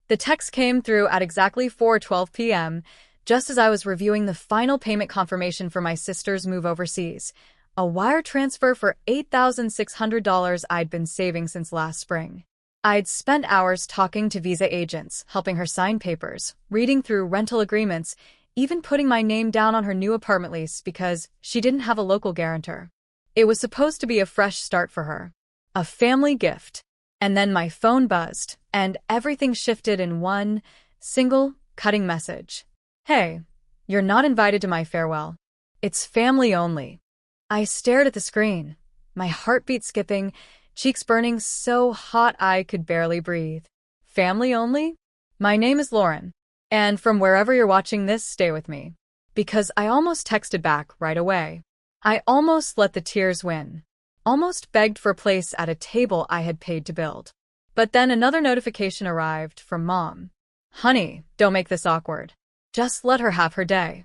The text came through at exactly 4:12 p.m., just as I was reviewing the final payment confirmation for my sister's move overseas. A wire transfer for $8,600 I'd been saving since last spring. I'd spent hours talking to visa agents, helping her sign papers, reading through rental agreements, even putting my name down on her new apartment lease because she didn't have a local guarantor. It was supposed to be a fresh start for her. A family gift. And then my phone buzzed, and everything shifted in one single, cutting message. Hey, you're not invited to my farewell. It's family only. I stared at the screen, my heartbeat skipping, cheeks burning so hot I could barely breathe. Family only? My name is Lauren, and from wherever you're watching this, stay with me. Because I almost texted back right away. I almost let the tears win. Almost begged for a place at a table I had paid to build. But then another notification arrived from Mom. Honey, don't make this awkward. Just let her have her day.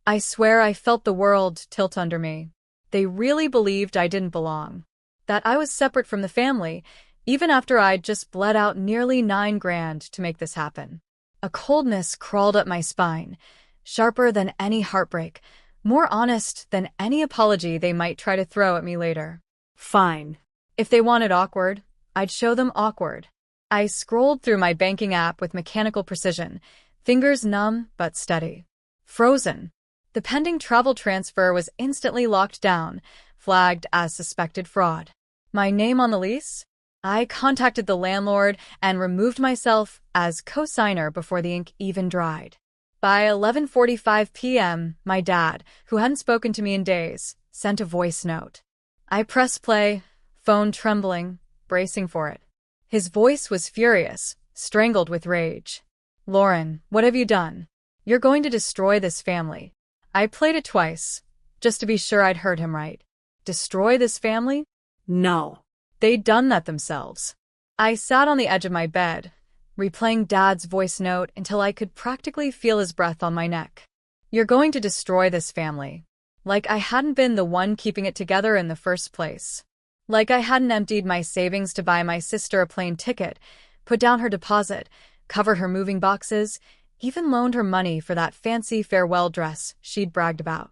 I swear I felt the world tilt under me. They really believed I didn't belong. That I was separate from the family, even after I'd just bled out nearly $9,000 to make this happen. A coldness crawled up my spine, sharper than any heartbreak, more honest than any apology they might try to throw at me later. Fine. If they wanted awkward, I'd show them awkward. I scrolled through my banking app with mechanical precision, fingers numb but steady. Frozen. The pending travel transfer was instantly locked down, flagged as suspected fraud. My name on the lease? I contacted the landlord and removed myself as co-signer before the ink even dried. By 11:45 p.m., my dad, who hadn't spoken to me in days, sent a voice note. I pressed play, phone trembling, bracing for it. His voice was furious, strangled with rage. Lauren, what have you done? You're going to destroy this family. I played it twice, just to be sure I'd heard him right. Destroy this family? No. They'd done that themselves. I sat on the edge of my bed, replaying Dad's voice note until I could practically feel his breath on my neck. You're going to destroy this family. Like I hadn't been the one keeping it together in the first place. Like I hadn't emptied my savings to buy my sister a plane ticket, put down her deposit, covered her moving boxes, even loaned her money for that fancy farewell dress she'd bragged about.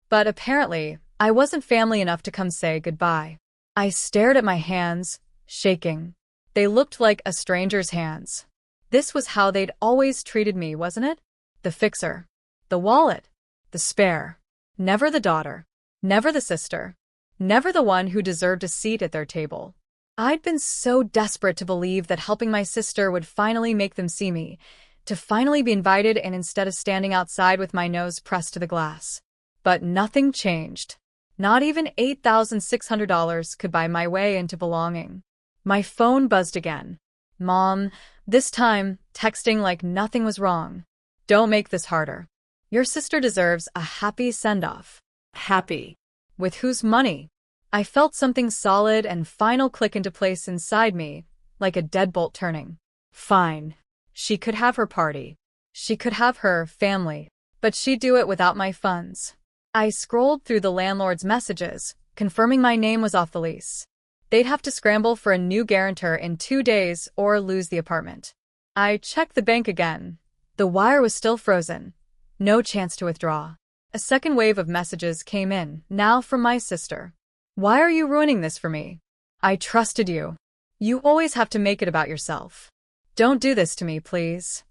But apparently, I wasn't family enough to come say goodbye. I stared at my hands, shaking. They looked like a stranger's hands. This was how they'd always treated me, wasn't it? The fixer. The wallet. The spare. Never the daughter. Never the sister. Never the one who deserved a seat at their table. I'd been so desperate to believe that helping my sister would finally make them see me, to finally be invited and instead of standing outside with my nose pressed to the glass. But nothing changed. Not even $8,600 could buy my way into belonging. My phone buzzed again. Mom, this time, texting like nothing was wrong. Don't make this harder. Your sister deserves a happy send-off. Happy. With whose money? I felt something solid and final click into place inside me, like a deadbolt turning. Fine. She could have her party. She could have her family. But she'd do it without my funds. I scrolled through the landlord's messages, confirming my name was off the lease. They'd have to scramble for a new guarantor in 2 days or lose the apartment. I checked the bank again. The wire was still frozen. No chance to withdraw. A second wave of messages came in, now from my sister. Why are you ruining this for me? I trusted you. You always have to make it about yourself. Don't do this to me, please.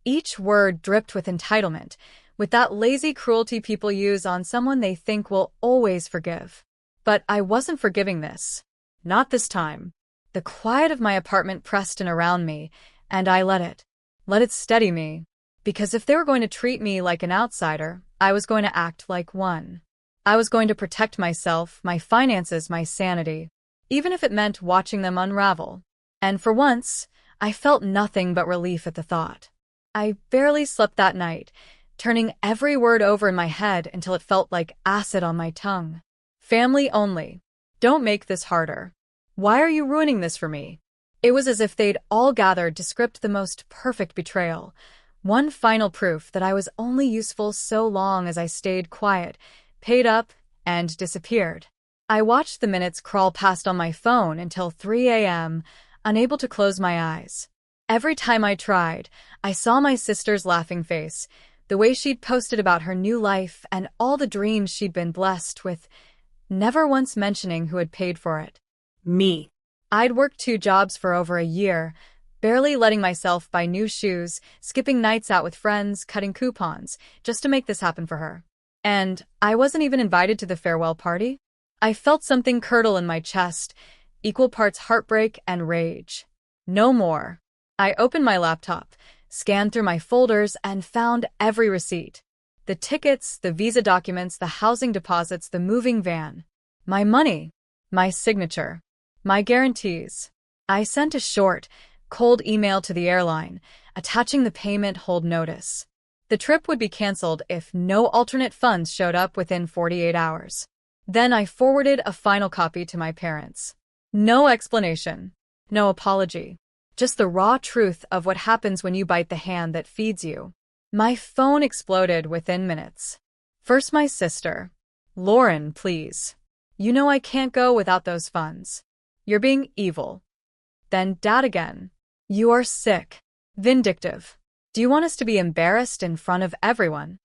Each word dripped with entitlement, with that lazy cruelty people use on someone they think will always forgive. But I wasn't forgiving this. Not this time. The quiet of my apartment pressed in around me, and I let it steady me. Because if they were going to treat me like an outsider, I was going to act like one. I was going to protect myself, my finances, my sanity, even if it meant watching them unravel. And for once, I felt nothing but relief at the thought. I barely slept that night, turning every word over in my head until it felt like acid on my tongue. Family only. Don't make this harder. Why are you ruining this for me? It was as if they'd all gathered to script the most perfect betrayal. One final proof that I was only useful so long as I stayed quiet, paid up, and disappeared. I watched the minutes crawl past on my phone until 3 a.m., unable to close my eyes. Every time I tried, I saw my sister's laughing face, the way she'd posted about her new life and all the dreams she'd been blessed with, never once mentioning who had paid for it. Me. I'd worked 2 jobs for over a year, barely letting myself buy new shoes, skipping nights out with friends, cutting coupons, just to make this happen for her. And I wasn't even invited to the farewell party? I felt something curdle in my chest, equal parts heartbreak and rage. No more. I opened my laptop, scanned through my folders, and found every receipt. The tickets, the visa documents, the housing deposits, the moving van. My money. My signature. My guarantees. I sent a short, cold email to the airline, attaching the payment hold notice. The trip would be canceled if no alternate funds showed up within 48 hours. Then I forwarded a final copy to my parents. No explanation. No apology. Just the raw truth of what happens when you bite the hand that feeds you. My phone exploded within minutes. First my sister. "Lauren, please. You know I can't go without those funds. You're being evil." Then Dad again. "You are sick. Vindictive. Do you want us to be embarrassed in front of everyone?"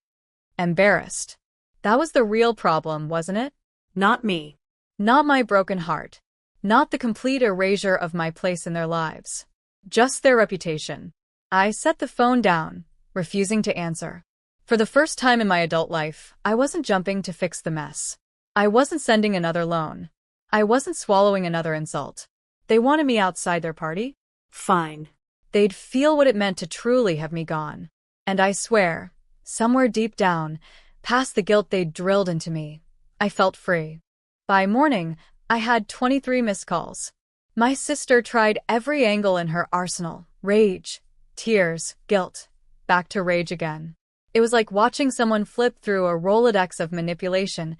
Embarrassed. That was the real problem, wasn't it? Not me. Not my broken heart. Not the complete erasure of my place in their lives. Just their reputation. I set the phone down, refusing to answer. For the first time in my adult life, I wasn't jumping to fix the mess. I wasn't sending another loan. I wasn't swallowing another insult. They wanted me outside their party? Fine. They'd feel what it meant to truly have me gone. And I swear, somewhere deep down, past the guilt they'd drilled into me, I felt free. By morning, I had 23 missed calls. My sister tried every angle in her arsenal. Rage, tears, guilt, back to rage again. It was like watching someone flip through a Rolodex of manipulation,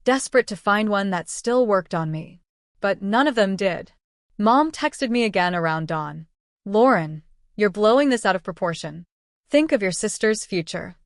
desperate to find one that still worked on me. But none of them did. Mom texted me again around dawn. "Lauren, you're blowing this out of proportion. Think of your sister's future."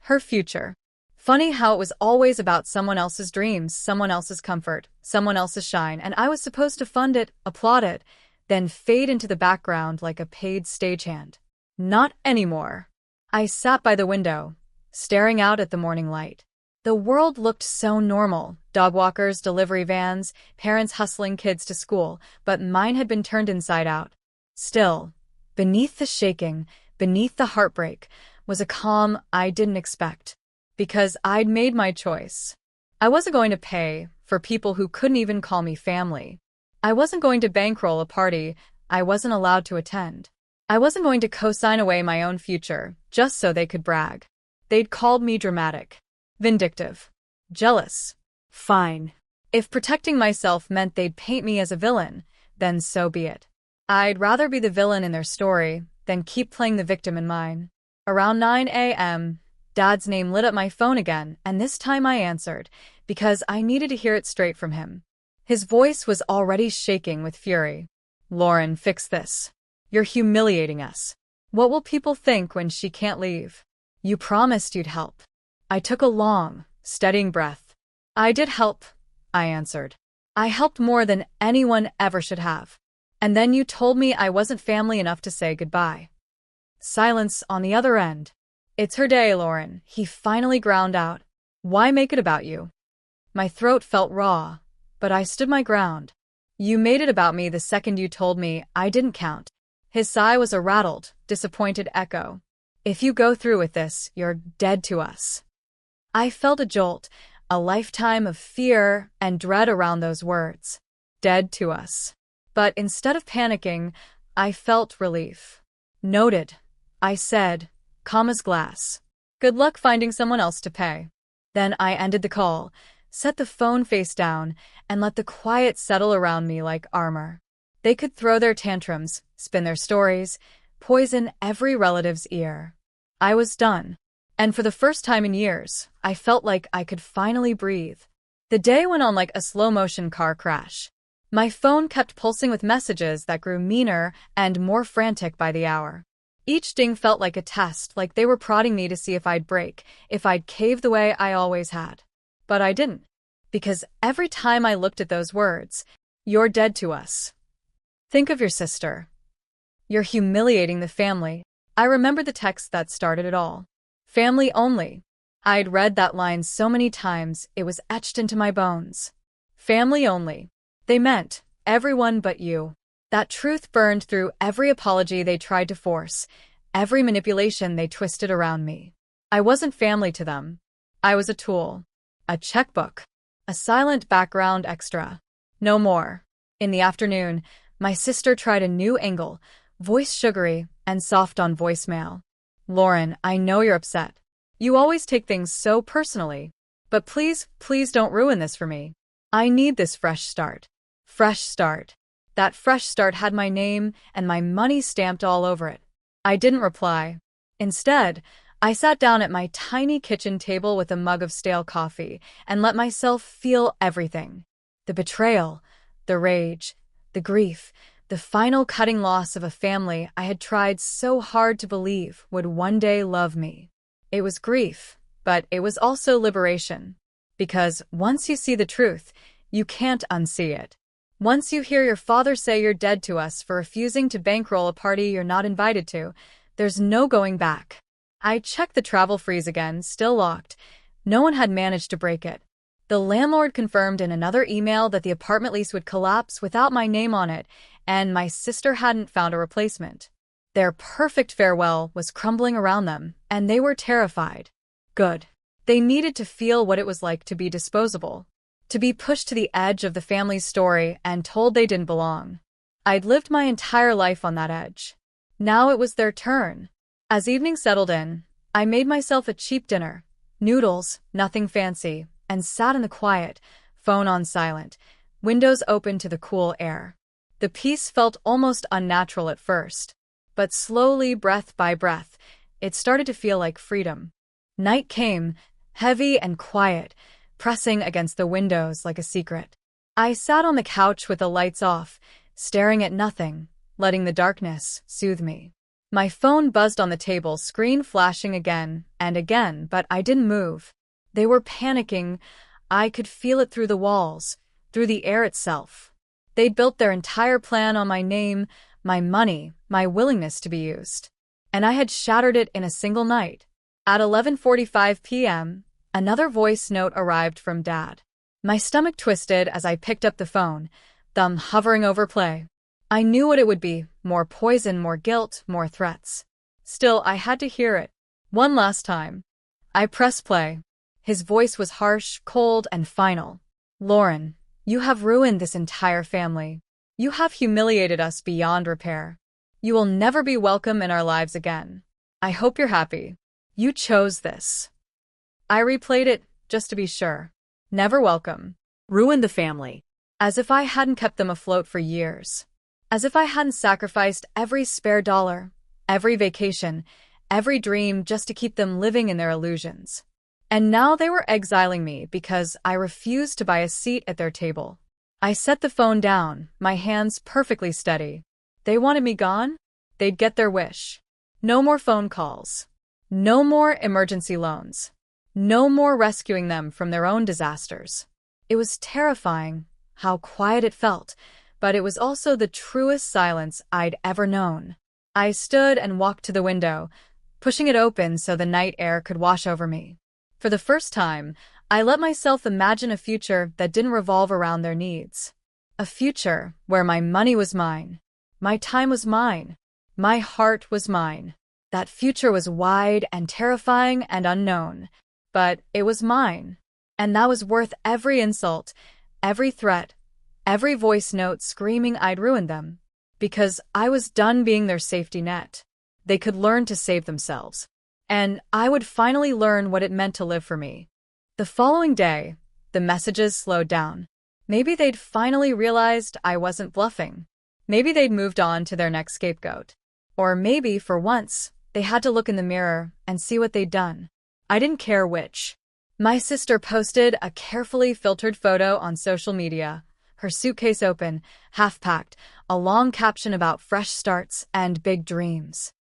Her future. Funny how it was always about someone else's dreams, someone else's comfort, someone else's shine, and I was supposed to fund it, applaud it, then fade into the background like a paid stagehand. Not anymore. I sat by the window, staring out at the morning light. The world looked so normal. Dog walkers, delivery vans, parents hustling kids to school, but mine had been turned inside out. Still, beneath the shaking, beneath the heartbreak, was a calm I didn't expect. Because I'd made my choice. I wasn't going to pay for people who couldn't even call me family. I wasn't going to bankroll a party I wasn't allowed to attend. I wasn't going to co-sign away my own future just so they could brag. They'd called me dramatic, vindictive, jealous. Fine. If protecting myself meant they'd paint me as a villain, then so be it. I'd rather be the villain in their story than keep playing the victim in mine. Around 9 a.m., Dad's name lit up my phone again, and this time I answered, because I needed to hear it straight from him. His voice was already shaking with fury. "Lauren, fix this. You're humiliating us. What will people think when she can't leave? You promised you'd help." I took a long, steadying breath. "I did help," I answered. "I helped more than anyone ever should have. And then you told me I wasn't family enough to say goodbye." Silence on the other end. "It's her day, Lauren," he finally ground out. "Why make it about you?" My throat felt raw, but I stood my ground. "You made it about me the second you told me I didn't count." His sigh was a rattled, disappointed echo. "If you go through with this, you're dead to us." I felt a jolt, a lifetime of fear and dread around those words. Dead to us. But instead of panicking, I felt relief. "Noted," I said, calm as glass. "Good luck finding someone else to pay." Then I ended the call, set the phone face down, and let the quiet settle around me like armor. They could throw their tantrums, spin their stories, poison every relative's ear. I was done. And for the first time in years, I felt like I could finally breathe. The day went on like a slow-motion car crash. My phone kept pulsing with messages that grew meaner and more frantic by the hour. Each ding felt like a test, like they were prodding me to see if I'd break, if I'd cave the way I always had. But I didn't. Because every time I looked at those words, "You're dead to us. Think of your sister. You're humiliating the family. I remember the text that started it all. Family only. I'd read that line so many times, it was etched into my bones. Family only. They meant everyone but you. That truth burned through every apology they tried to force, every manipulation they twisted around me. I wasn't family to them. I was a tool, a checkbook, a silent background extra. No more. In the afternoon, my sister tried a new angle, voice sugary and soft on voicemail. Lauren, I know you're upset. You always take things so personally. But please, please don't ruin this for me. I need this fresh start. Fresh start. That fresh start had my name and my money stamped all over it. I didn't reply. Instead, I sat down at my tiny kitchen table with a mug of stale coffee and let myself feel everything. The betrayal, the rage, the grief, the final cutting loss of a family I had tried so hard to believe would one day love me. It was grief, but it was also liberation. Because once you see the truth, you can't unsee it. Once you hear your father say you're dead to us for refusing to bankroll a party you're not invited to, there's no going back. I checked the travel freeze again, still locked. No one had managed to break it. The landlord confirmed in another email that the apartment lease would collapse without my name on it, and my sister hadn't found a replacement. Their perfect farewell was crumbling around them, and they were terrified. Good. They needed to feel what it was like to be disposable, to be pushed to the edge of the family's story and told they didn't belong. I'd lived my entire life on that edge. Now it was their turn. As evening settled in, I made myself a cheap dinner, noodles, nothing fancy, and sat in the quiet, phone on silent, windows open to the cool air. The peace felt almost unnatural at first, but slowly, breath by breath, it started to feel like freedom. Night came, heavy and quiet, pressing against the windows like a secret. I sat on the couch with the lights off, staring at nothing, letting the darkness soothe me. My phone buzzed on the table, screen flashing again and again, but I didn't move. They were panicking. I could feel it through the walls, through the air itself. They'd built their entire plan on my name, my money, my willingness to be used. And I had shattered it in a single night. At 11:45 p.m., another voice note arrived from Dad. My stomach twisted as I picked up the phone, thumb hovering over play. I knew what it would be, more poison, more guilt, more threats. Still, I had to hear it. One last time. I pressed play. His voice was harsh, cold, and final. Lauren, you have ruined this entire family. You have humiliated us beyond repair. You will never be welcome in our lives again. I hope you're happy. You chose this. I replayed it, just to be sure. Never welcome. Ruined the family. As if I hadn't kept them afloat for years. As if I hadn't sacrificed every spare dollar, every vacation, every dream just to keep them living in their illusions. And now they were exiling me because I refused to buy a seat at their table. I set the phone down, my hands perfectly steady. They wanted me gone? They'd get their wish. No more phone calls. No more emergency loans. No more rescuing them from their own disasters. It was terrifying, how quiet it felt, but it was also the truest silence I'd ever known. I stood and walked to the window, pushing it open so the night air could wash over me. For the first time, I let myself imagine a future that didn't revolve around their needs. A future where my money was mine, my time was mine, my heart was mine. That future was wide and terrifying and unknown, but it was mine. And that was worth every insult, every threat, every voice note screaming I'd ruined them. Because I was done being their safety net. They could learn to save themselves. And I would finally learn what it meant to live for me. The following day, the messages slowed down. Maybe they'd finally realized I wasn't bluffing. Maybe they'd moved on to their next scapegoat. Or maybe, for once, they had to look in the mirror and see what they'd done. I didn't care which. My sister posted a carefully filtered photo on social media, her suitcase open, half-packed, a long caption about fresh starts and big dreams.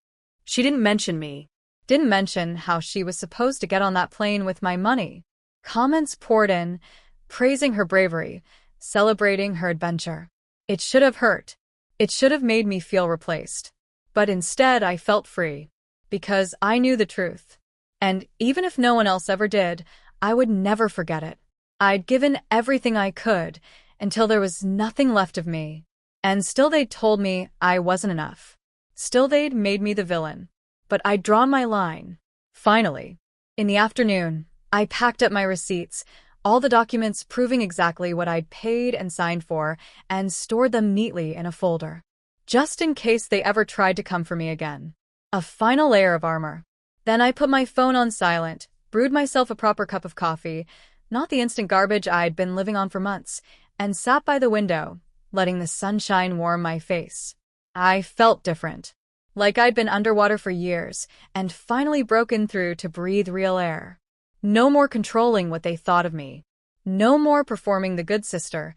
She didn't mention me. Didn't mention how she was supposed to get on that plane with my money. Comments poured in, praising her bravery, celebrating her adventure. It should have hurt. It should have made me feel replaced. But instead, I felt free. Because I knew the truth. And even if no one else ever did, I would never forget it. I'd given everything I could until there was nothing left of me. And still they'd told me I wasn't enough. Still they'd made me the villain. But I'd drawn my line. Finally, in the afternoon, I packed up my receipts, all the documents proving exactly what I'd paid and signed for, and stored them neatly in a folder. Just in case they ever tried to come for me again. A final layer of armor. Then I put my phone on silent, brewed myself a proper cup of coffee, not the instant garbage I'd been living on for months, and sat by the window, letting the sunshine warm my face. I felt different. Like I'd been underwater for years, and finally broken through to breathe real air. No more controlling what they thought of me. No more performing the good sister,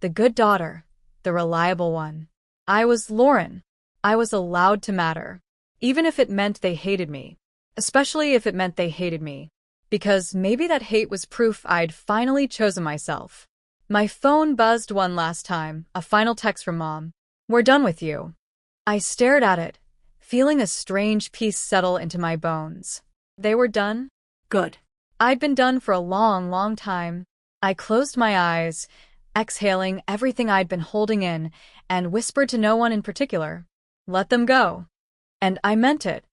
the good daughter, the reliable one. I was Lauren. I was allowed to matter. Even if it meant they hated me. Especially if it meant they hated me. Because maybe that hate was proof I'd finally chosen myself. My phone buzzed one last time, a final text from Mom. "We're done with you." I stared at it, feeling a strange peace settle into my bones. They were done? Good. I'd been done for a long, long time. I closed my eyes, exhaling everything I'd been holding in, and whispered to no one in particular. Let them go. And I meant it.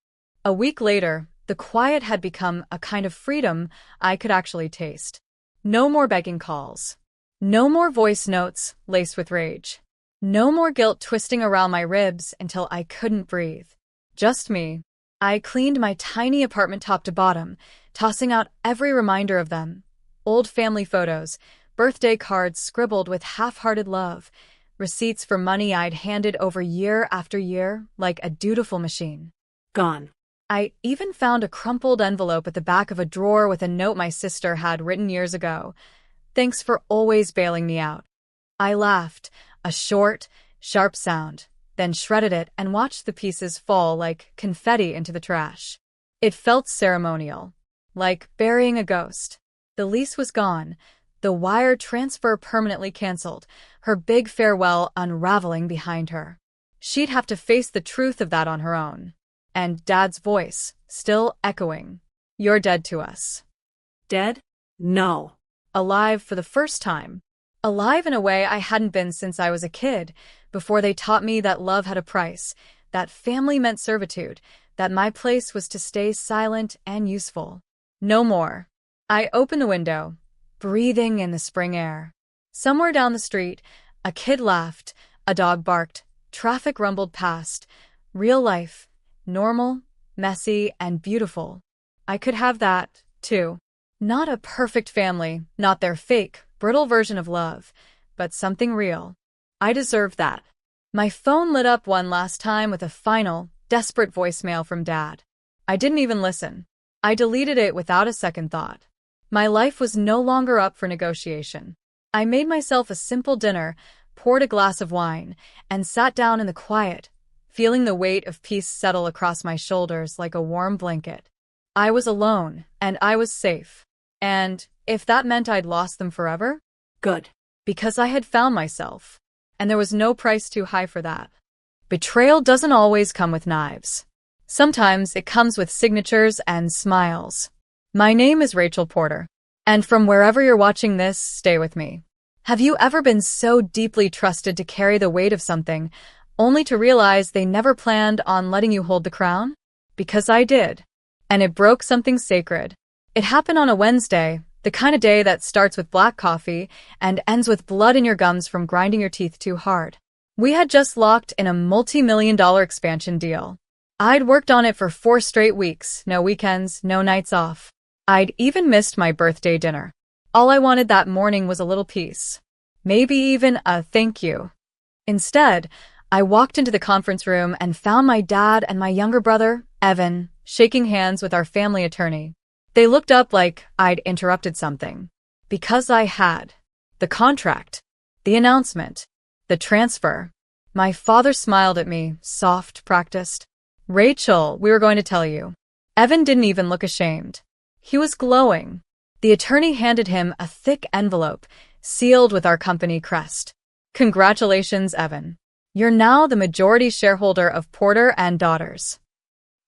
A week later, the quiet had become a kind of freedom I could actually taste. No more begging calls. No more voice notes laced with rage. No more guilt twisting around my ribs until I couldn't breathe. Just me. I cleaned my tiny apartment top to bottom, tossing out every reminder of them. Old family photos, birthday cards scribbled with half-hearted love, receipts for money I'd handed over year after year like a dutiful machine. Gone. I even found a crumpled envelope at the back of a drawer with a note my sister had written years ago. "Thanks for always bailing me out." I laughed, a short, sharp sound, then shredded it and watched the pieces fall like confetti into the trash. It felt ceremonial, like burying a ghost. The lease was gone, the wire transfer permanently canceled, her big farewell unraveling behind her. She'd have to face the truth of that on her own. And Dad's voice, still echoing. "You're dead to us." Dead? No. Alive for the first time. Alive in a way I hadn't been since I was a kid, before they taught me that love had a price, that family meant servitude, that my place was to stay silent and useful. No more. I opened the window, breathing in the spring air. Somewhere down the street, a kid laughed, a dog barked, traffic rumbled past. Real life, normal, messy, and beautiful. I could have that, too. Not a perfect family, not their fake, brittle version of love, but something real. I deserved that. My phone lit up one last time with a final, desperate voicemail from Dad. I didn't even listen. I deleted it without a second thought. My life was no longer up for negotiation. I made myself a simple dinner, poured a glass of wine, and sat down in the quiet, feeling the weight of peace settle across my shoulders like a warm blanket. I was alone, and I was safe. And if that meant I'd lost them forever? Good. Because I had found myself. And there was no price too high for that. Betrayal doesn't always come with knives. Sometimes it comes with signatures and smiles. My name is Rachel Porter. And from wherever you're watching this, stay with me. Have you ever been so deeply trusted to carry the weight of something, only to realize they never planned on letting you hold the crown? Because I did. And it broke something sacred. It happened on a Wednesday, the kind of day that starts with black coffee and ends with blood in your gums from grinding your teeth too hard. We had just locked in a multi-million-dollar expansion deal. I'd worked on it for 4 straight weeks, no weekends, no nights off. I'd even missed my birthday dinner. All I wanted that morning was a little peace. Maybe even a thank you. Instead, I walked into the conference room and found my dad and my younger brother, Evan, shaking hands with our family attorney. They looked up like I'd interrupted something. Because I had. The contract. The announcement. The transfer. My father smiled at me, soft, practiced. "Rachel, we were going to tell you." Evan didn't even look ashamed. He was glowing. The attorney handed him a thick envelope, sealed with our company crest. "Congratulations, Evan. You're now the majority shareholder of Porter and Daughters.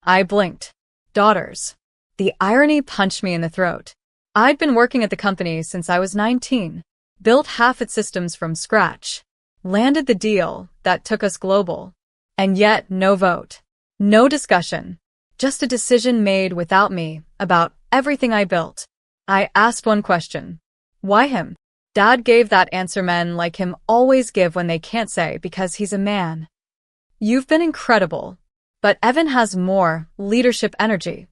I blinked. Daughters. The irony punched me in the throat. I'd been working at the company since I was 19, built half its systems from scratch, landed the deal that took us global. And yet, no vote. No discussion. Just a decision made without me about everything I built. I asked one question. Why him? Dad gave that answer men like him always give when they can't say because he's a man. You've been incredible. But Evan has more leadership energy.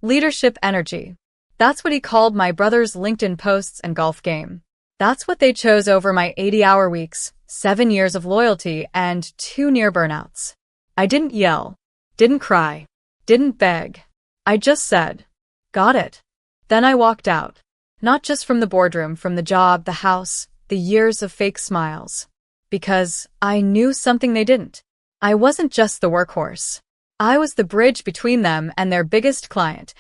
Leadership energy. That's what he called my brother's LinkedIn posts and golf game. That's what they chose over my 80-hour weeks, 7 years of loyalty, and 2 near burnouts. I didn't yell, didn't cry, didn't beg. I just said, got it. Then I walked out. Not just from the boardroom, from the job, the house, the years of fake smiles. Because I knew something they didn't. I wasn't just the workhorse. I was the bridge between them and their biggest client,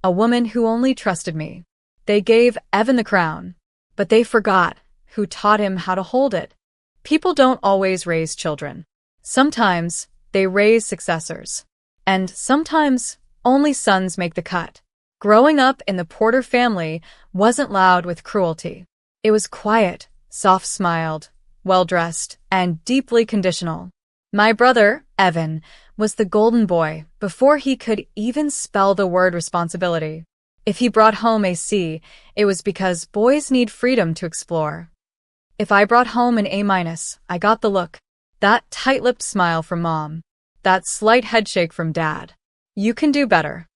a woman who only trusted me. They gave Evan the crown, but they forgot who taught him how to hold it. People don't always raise children. Sometimes they raise successors. And sometimes only sons make the cut. Growing up in the Porter family wasn't loud with cruelty. It was quiet, soft-smiled, well-dressed, and deeply conditional. My brother, Evan, was the golden boy before he could even spell the word responsibility. If he brought home a C, it was because boys need freedom to explore. If I brought home an A-, I got the look. That tight-lipped smile from Mom. That slight headshake from Dad. You can do better.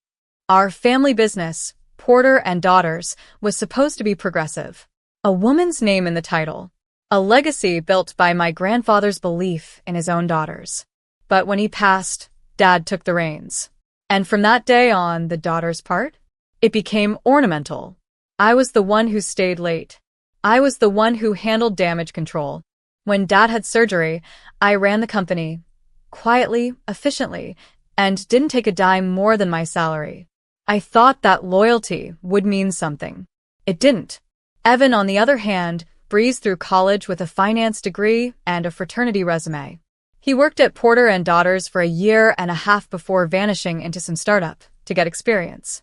Our family business, Porter and Daughters, was supposed to be progressive. A woman's name in the title. A legacy built by my grandfather's belief in his own daughters. But when he passed, Dad took the reins. And from that day on, the daughters' part? It became ornamental. I was the one who stayed late. I was the one who handled damage control. When Dad had surgery, I ran the company. Quietly, efficiently, and didn't take a dime more than my salary. I thought that loyalty would mean something. It didn't. Evan, on the other hand, breezed through college with a finance degree and a fraternity resume. He worked at Porter and Daughters for a year and a half before vanishing into some startup to get experience.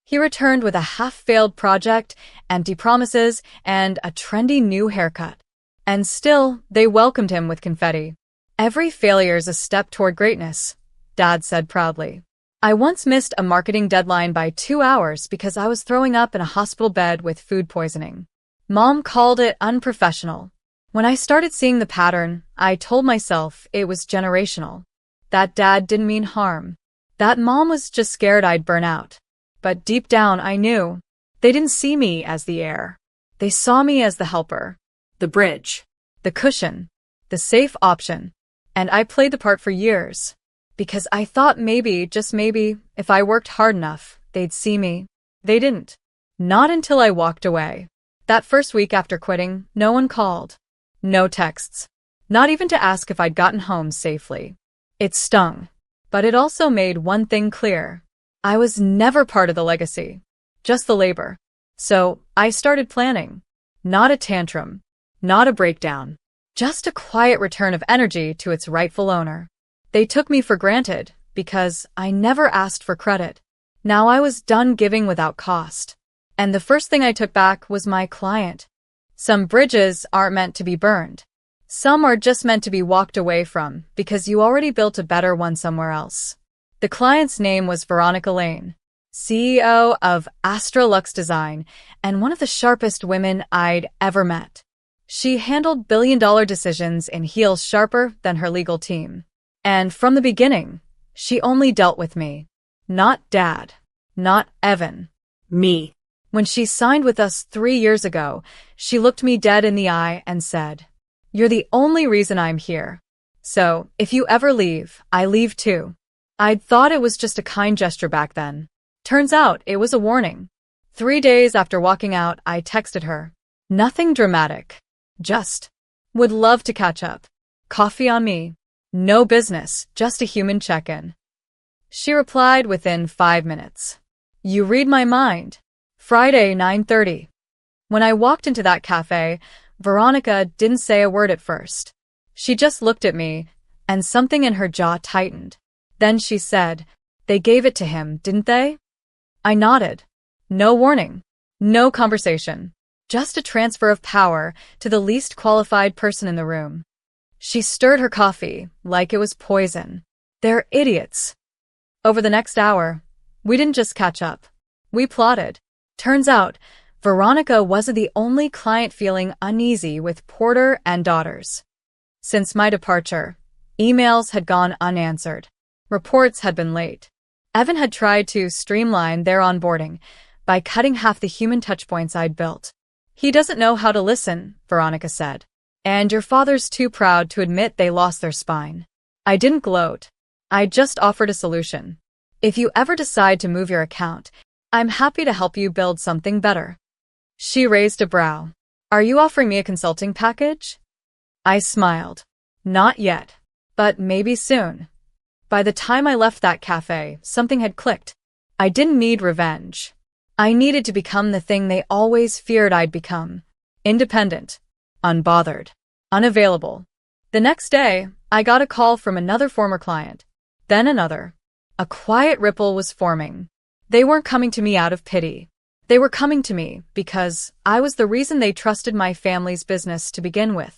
He returned with a half-failed project, empty promises, and a trendy new haircut. And still, they welcomed him with confetti. Every failure's a step toward greatness, Dad said proudly. I once missed a marketing deadline by 2 hours because I was throwing up in a hospital bed with food poisoning. Mom called it unprofessional. When I started seeing the pattern, I told myself it was generational. That Dad didn't mean harm. That Mom was just scared I'd burn out. But deep down, I knew. They didn't see me as the heir. They saw me as the helper. The bridge. The cushion. The safe option. And I played the part for years. Because I thought maybe, just maybe, if I worked hard enough, they'd see me. They didn't. Not until I walked away. That first week after quitting, no one called. No texts. Not even to ask if I'd gotten home safely. It stung. But it also made one thing clear. I was never part of the legacy. Just the labor. So, I started planning. Not a tantrum. Not a breakdown. Just a quiet return of energy to its rightful owner. They took me for granted, because I never asked for credit. Now I was done giving without cost. And the first thing I took back was my client. Some bridges aren't meant to be burned. Some are just meant to be walked away from, because you already built a better one somewhere else. The client's name was Veronica Lane, CEO of Astra Lux Design, and one of the sharpest women I'd ever met. She handled billion-dollar decisions in heels sharper than her legal team. And from the beginning, she only dealt with me. Not Dad. Not Evan. Me. When she signed with us 3 years ago, she looked me dead in the eye and said, "You're the only reason I'm here. So, if you ever leave, I leave too." I'd thought it was just a kind gesture back then. Turns out it was a warning. 3 days after walking out, I texted her. Nothing dramatic. Just, would love to catch up. Coffee on me. No business, just a human check-in. She replied within 5 minutes. You read my mind. Friday, 9:30. When I walked into that cafe, Veronica didn't say a word at first. She just looked at me, and something in her jaw tightened. Then she said, "They gave it to him, didn't they?" I nodded. No warning. No conversation. Just a transfer of power to the least qualified person in the room. She stirred her coffee like it was poison. They're idiots. Over the next hour, we didn't just catch up. We plotted. Turns out, Veronica wasn't the only client feeling uneasy with Porter and daughters. Since my departure, emails had gone unanswered. Reports had been late. Evan had tried to streamline their onboarding by cutting half the human touchpoints I'd built. He doesn't know how to listen, Veronica said. And your father's too proud to admit they lost their spine. I didn't gloat. I just offered a solution. If you ever decide to move your account, I'm happy to help you build something better. She raised a brow. Are you offering me a consulting package? I smiled. Not yet. But maybe soon. By the time I left that cafe, something had clicked. I didn't need revenge. I needed to become the thing they always feared I'd become. Independent. Unbothered. Unavailable. The next day, I got a call from another former client. Then another. A quiet ripple was forming. They weren't coming to me out of pity. They were coming to me because I was the reason they trusted my family's business to begin with.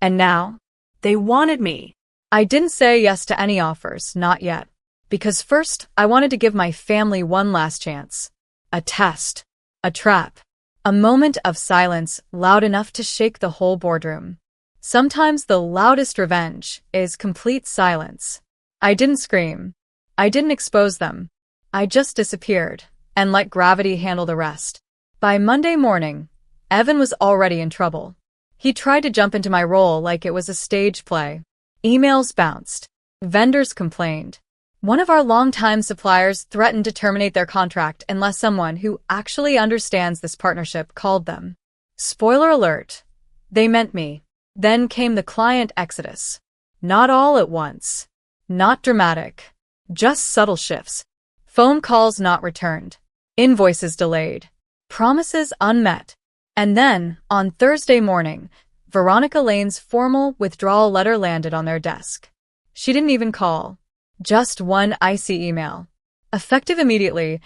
And now, They wanted me. I didn't say yes to any offers, not yet. Because first, I wanted to give my family one last chance. A test. A trap. A moment of silence loud enough to shake the whole boardroom. Sometimes the loudest revenge is complete silence. I didn't scream. I didn't expose them. I just disappeared and let gravity handle the rest. By Monday morning, Evan was already in trouble. He tried to jump into my role like it was a stage play. Emails bounced. Vendors complained. One of our longtime suppliers threatened to terminate their contract unless someone who actually understands this partnership called them. Spoiler alert. They meant me. Then came the client exodus. Not all at once. Not dramatic. Just subtle shifts. Phone calls not returned. Invoices delayed. Promises unmet. And then, on Thursday morning, Veronica Lane's formal withdrawal letter landed on their desk. She didn't even call. Just one icy email. Effective immediately,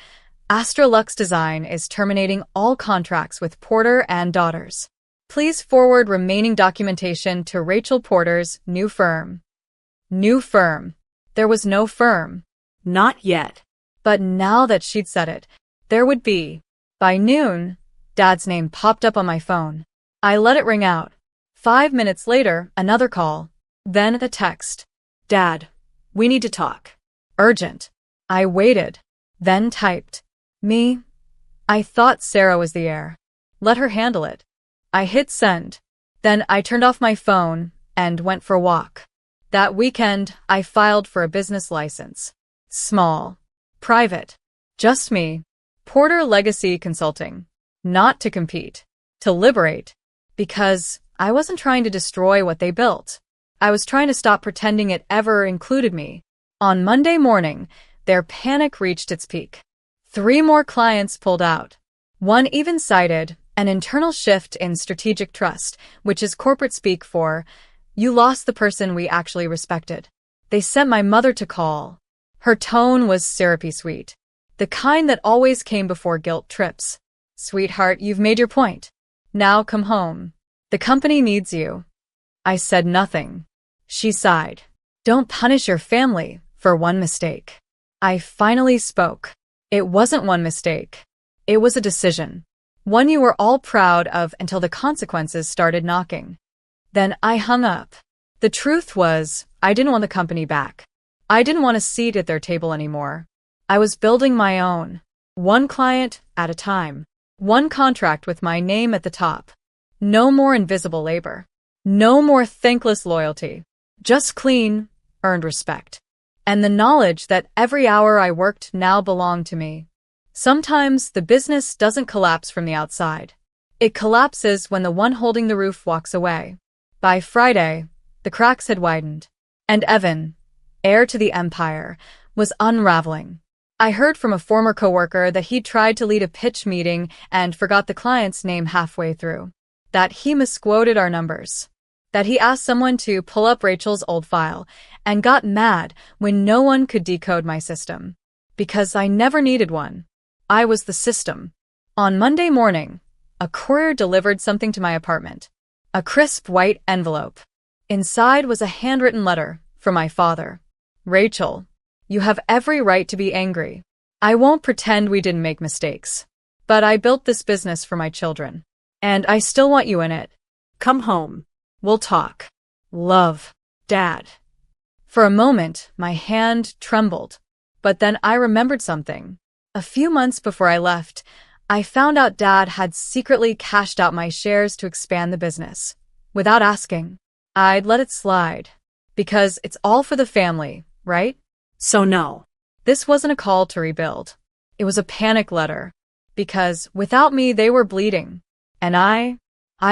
Astra Lux Design is terminating all contracts with Porter and daughters. Please forward remaining documentation to Rachel Porter's new firm. New firm. There was no firm. Not yet. But now that she'd said it, there would be. By noon, Dad's name popped up on my phone. I let it ring out. 5 minutes later, another call. Then a text. Dad, we need to talk. Urgent. I waited. Then typed. Me? I thought Sarah was the heir. Let her handle it. I hit send. Then I turned off my phone and went for a walk. That weekend, I filed for a business license. Small. Private. Just me. Porter Legacy Consulting. Not to compete. To liberate. Because I wasn't trying to destroy what they built. I was trying to stop pretending it ever included me. On Monday morning, their panic reached its peak. 3 more clients pulled out. One even cited an internal shift in strategic trust, which is corporate speak for, you lost the person we actually respected. They sent my mother to call. Her tone was syrupy sweet. The kind that always came before guilt trips. Sweetheart, you've made your point. Now come home. The company needs you. I said nothing. She sighed. Don't punish your family for one mistake. I finally spoke. It wasn't one mistake. It was a decision. One you were all proud of until the consequences started knocking. Then I hung up. The truth was, I didn't want the company back. I didn't want a seat at their table anymore. I was building my own. One client at a time. One contract with my name at the top. No more invisible labor. No more thankless loyalty. Just clean, earned respect. And the knowledge that every hour I worked now belonged to me. Sometimes the business doesn't collapse from the outside. It collapses when the one holding the roof walks away. By Friday, the cracks had widened. And Evan, heir to the empire, was unraveling. I heard from a former coworker that he'd tried to lead a pitch meeting and forgot the client's name halfway through. That he misquoted our numbers. that he asked someone to pull up Rachel's old file and got mad when no one could decode my system. Because I never needed one. I was the system. On Monday morning, a courier delivered something to my apartment. A crisp white envelope. Inside was a handwritten letter from my father. Rachel, you have every right to be angry. I won't pretend we didn't make mistakes. But I built this business for my children. And I still want you in it. Come home. We'll talk. Love, Dad. For a moment, my hand trembled. But then I remembered something. A few months before I left, I found out Dad had secretly cashed out my shares to expand the business. Without asking, I'd let it slide. Because it's all for the family, right? So no. This wasn't a call to rebuild. It was a panic letter. Because without me, they were bleeding. And I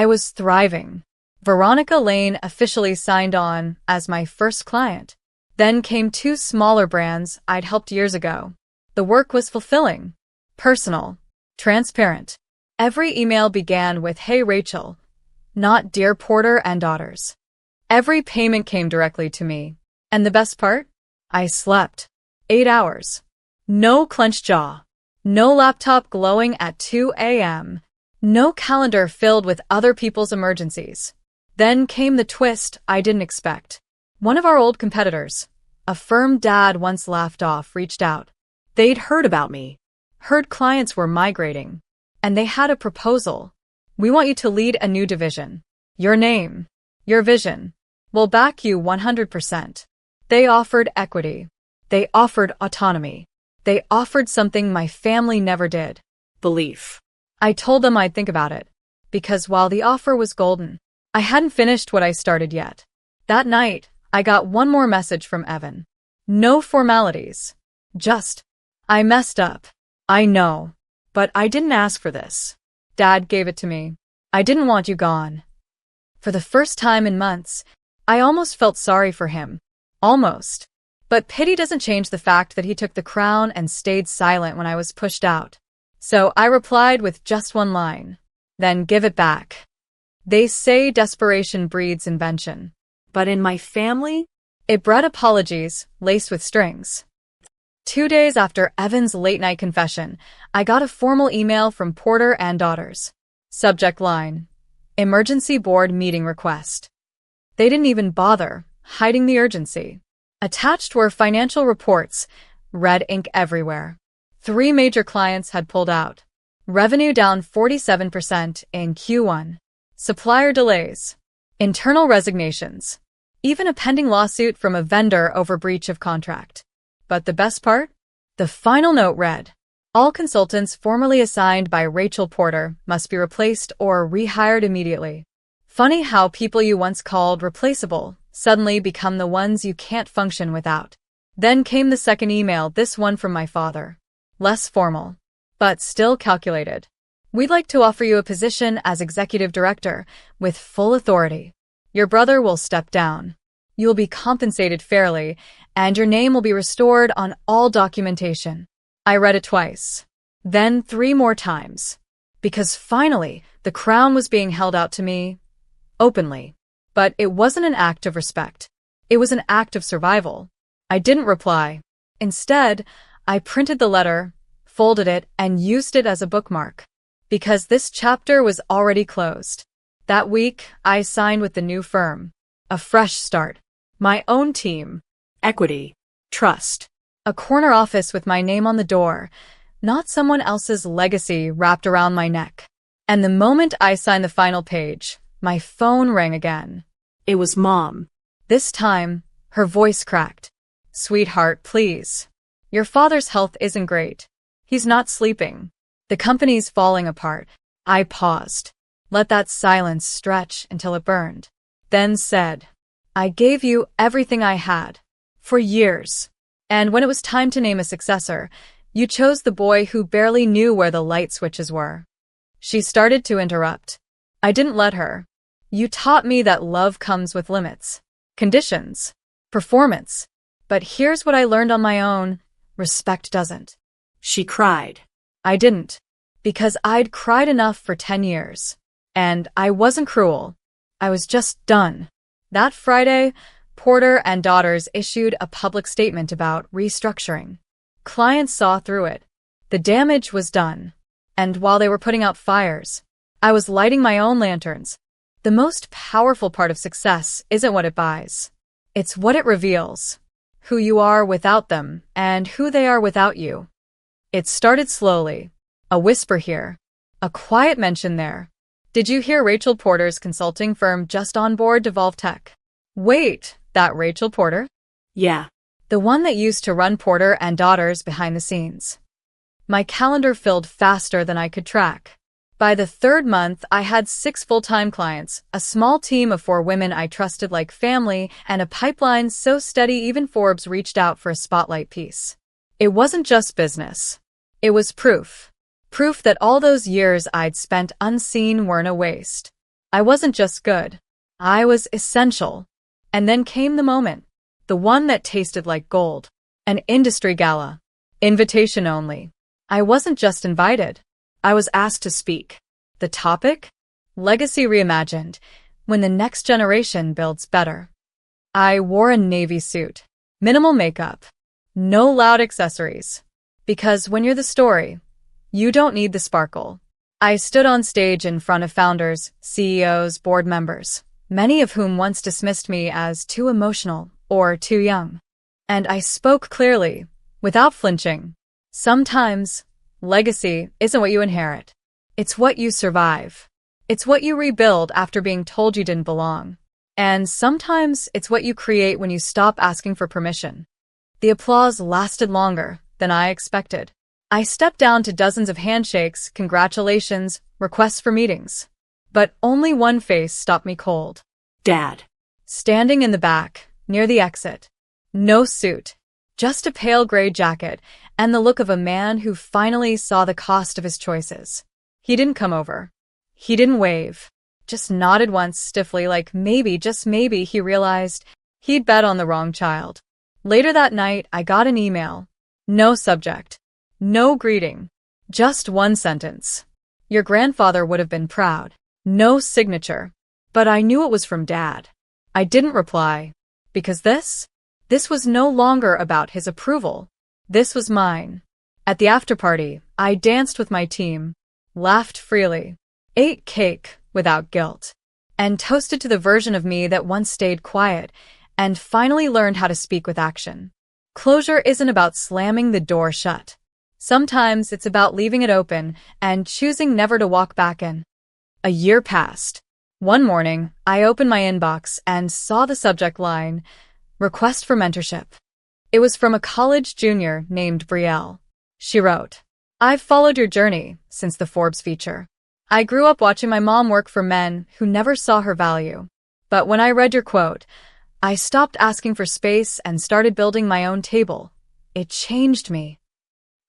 was thriving. Veronica Lane officially signed on as my first client. Then came 2 smaller brands I'd helped years ago. The work was fulfilling, personal, transparent. Every email began with, "Hey Rachel," not "Dear Porter and Daughters." Every payment came directly to me. And the best part? I slept. 8 hours. No clenched jaw. No laptop glowing at 2 a.m. No calendar filled with other people's emergencies. Then came the twist I didn't expect. One of our old competitors, a firm Dad once laughed off, reached out. They'd heard about me. Heard clients were migrating. And they had a proposal. "We want you to lead a new division. Your name, your vision. We'll back you 100%. They offered equity. They offered autonomy. They offered something my family never did. Belief. I told them I'd think about it. Because while the offer was golden, I hadn't finished what I started yet. That night, I got one more message from Evan. No formalities. Just, "I messed up. I know. But I didn't ask for this. Dad gave it to me. I didn't want you gone." For the first time in months, I almost felt sorry for him. Almost. But pity doesn't change the fact that he took the crown and stayed silent when I was pushed out. So I replied with just one line. "Then give it back." They say desperation breeds invention. But in my family, it bred apologies, laced with strings. 2 days after Evan's late-night confession, I got a formal email from Porter and Daughters. Subject line: Emergency Board Meeting Request. They didn't even bother hiding the urgency. Attached were financial reports, red ink everywhere. 3 major clients had pulled out. Revenue down 47% in Q1. Supplier delays. Internal resignations. Even a pending lawsuit from a vendor over breach of contract. But the best part? The final note read, "All consultants formerly assigned by Rachel Porter must be replaced or rehired immediately." Funny how people you once called replaceable suddenly become the ones you can't function without. Then came the second email, this one from my father. Less formal, but still calculated. "We'd like to offer you a position as executive director with full authority. Your brother will step down. You will be compensated fairly, and your name will be restored on all documentation." I read it twice, then 3 more times. Because finally, the crown was being held out to me, openly. But it wasn't an act of respect. It was an act of survival. I didn't reply. Instead, I printed the letter, folded it, and used it as a bookmark. Because this chapter was already closed. That week, I signed with the new firm. A fresh start. My own team. Equity. Trust. A corner office with my name on the door, not someone else's legacy wrapped around my neck. And the moment I signed the final page, my phone rang again. It was Mom. This time, her voice cracked. "Sweetheart, please. Your father's health isn't great. He's not sleeping. The company's falling apart." I paused. Let that silence stretch until it burned. Then said, "I gave you everything I had. For years. And when it was time to name a successor, you chose the boy who barely knew where the light switches were." She started to interrupt. I didn't let her. "You taught me that love comes with limits, conditions, performance. But here's what I learned on my own: respect doesn't." She cried. I didn't. Because I'd cried enough for 10 years. And I wasn't cruel. I was just done. That Friday, Porter and Daughters issued a public statement about restructuring. Clients saw through it. The damage was done. And while they were putting out fires, I was lighting my own lanterns. The most powerful part of success isn't what it buys. It's what it reveals. Who you are without them and who they are without you. It started slowly. A whisper here. A quiet mention there. Did you hear Rachel Porter's consulting firm just on board Devolve Tech? Wait, that Rachel Porter? Yeah. The one that used to run Porter and Daughters behind the scenes. My calendar filled faster than I could track. By the third month, I had 6 full-time clients, a small team of 4 women I trusted like family, and a pipeline so steady even Forbes reached out for a spotlight piece. It wasn't just business. It was proof. Proof that all those years I'd spent unseen weren't a waste. I wasn't just good. I was essential. And then came the moment. The one that tasted like gold. An industry gala. Invitation only. I wasn't just invited. I was asked to speak. The topic? Legacy Reimagined, when the next generation builds better. I wore a navy suit. Minimal makeup. No loud accessories. Because when you're the story, you don't need the sparkle. I stood on stage in front of founders, CEOs, board members, many of whom once dismissed me as too emotional or too young. And I spoke clearly, without flinching. Sometimes, legacy isn't what you inherit. It's what you survive. It's what you rebuild after being told you didn't belong. And sometimes it's what you create when you stop asking for permission. The applause lasted longer than I expected. I stepped down to dozens of handshakes, congratulations, requests for meetings. But only one face stopped me cold. Dad. Standing in the back, near the exit. No suit. Just a pale gray jacket and the look of a man who finally saw the cost of his choices. He didn't come over. He didn't wave. Just nodded once stiffly like maybe, just maybe, he realized he'd bet on the wrong child. Later that night, I got an email. No subject. No greeting. Just one sentence. Your grandfather would have been proud. No signature. But I knew it was from Dad. I didn't reply. Because this was no longer about his approval. This was mine. At the after-party, I danced with my team, laughed freely, ate cake without guilt, and toasted to the version of me that once stayed quiet and finally learned how to speak with action. Closure isn't about slamming the door shut. Sometimes it's about leaving it open and choosing never to walk back in. A year passed. One morning, I opened my inbox and saw the subject line, Request for Mentorship. It was from a college junior named Betrayal. She wrote, I've followed your journey since the Forbes feature. I grew up watching my mom work for men who never saw her value. But when I read your quote, I stopped asking for space and started building my own table. It changed me.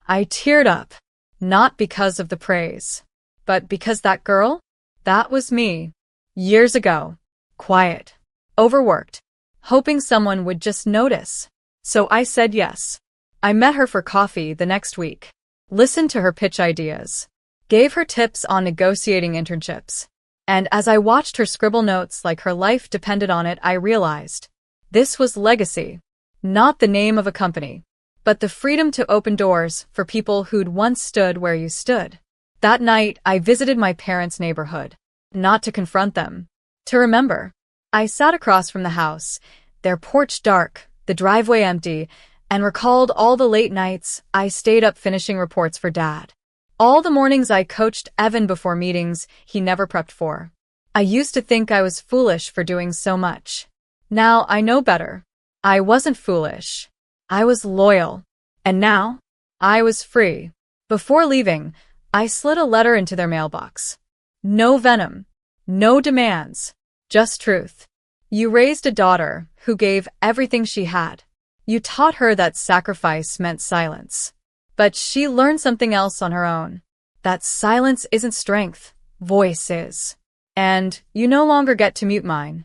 I teared up, not because of the praise, but because that girl, that was me. Years ago. Quiet. Overworked. Hoping someone would just notice. So I said yes. I met her for coffee the next week. Listened to her pitch ideas. Gave her tips on negotiating internships. And as I watched her scribble notes like her life depended on it, I realized this was legacy. Not the name of a company, but the freedom to open doors for people who'd once stood where you stood. That night, I visited my parents' neighborhood. Not to confront them. To remember. I sat across from the house, their porch dark, the driveway empty, and recalled all the late nights I stayed up finishing reports for Dad. All the mornings I coached Evan before meetings he never prepped for. I used to think I was foolish for doing so much. Now I know better. I wasn't foolish. I was loyal. And now, I was free. Before leaving, I slid a letter into their mailbox. No venom. No demands. Just truth. You raised a daughter who gave everything she had. You taught her that sacrifice meant silence. But she learned something else on her own. That silence isn't strength, voice is. And you no longer get to mute mine.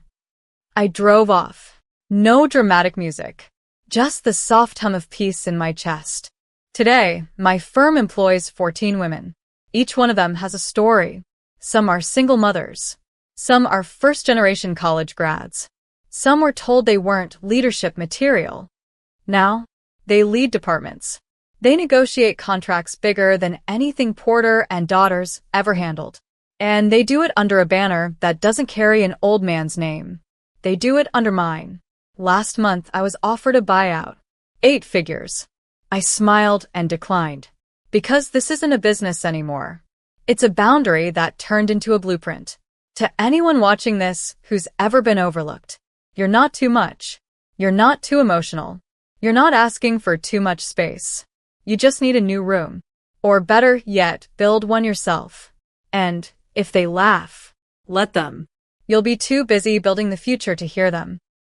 I drove off. No dramatic music. Just the soft hum of peace in my chest. Today, my firm employs 14 women. Each one of them has a story. Some are single mothers. Some are first-generation college grads. Some were told they weren't leadership material. Now, they lead departments. They negotiate contracts bigger than anything Porter and Daughters ever handled. And they do it under a banner that doesn't carry an old man's name. They do it under mine. Last month, I was offered a buyout. 8 figures. I smiled and declined. Because this isn't a business anymore. It's a boundary that turned into a blueprint. To anyone watching this who's ever been overlooked, you're not too much. You're not too emotional. You're not asking for too much space. You just need a new room. Or better yet, build one yourself. And if they laugh, Let them. you'll be too busy building the future to hear them.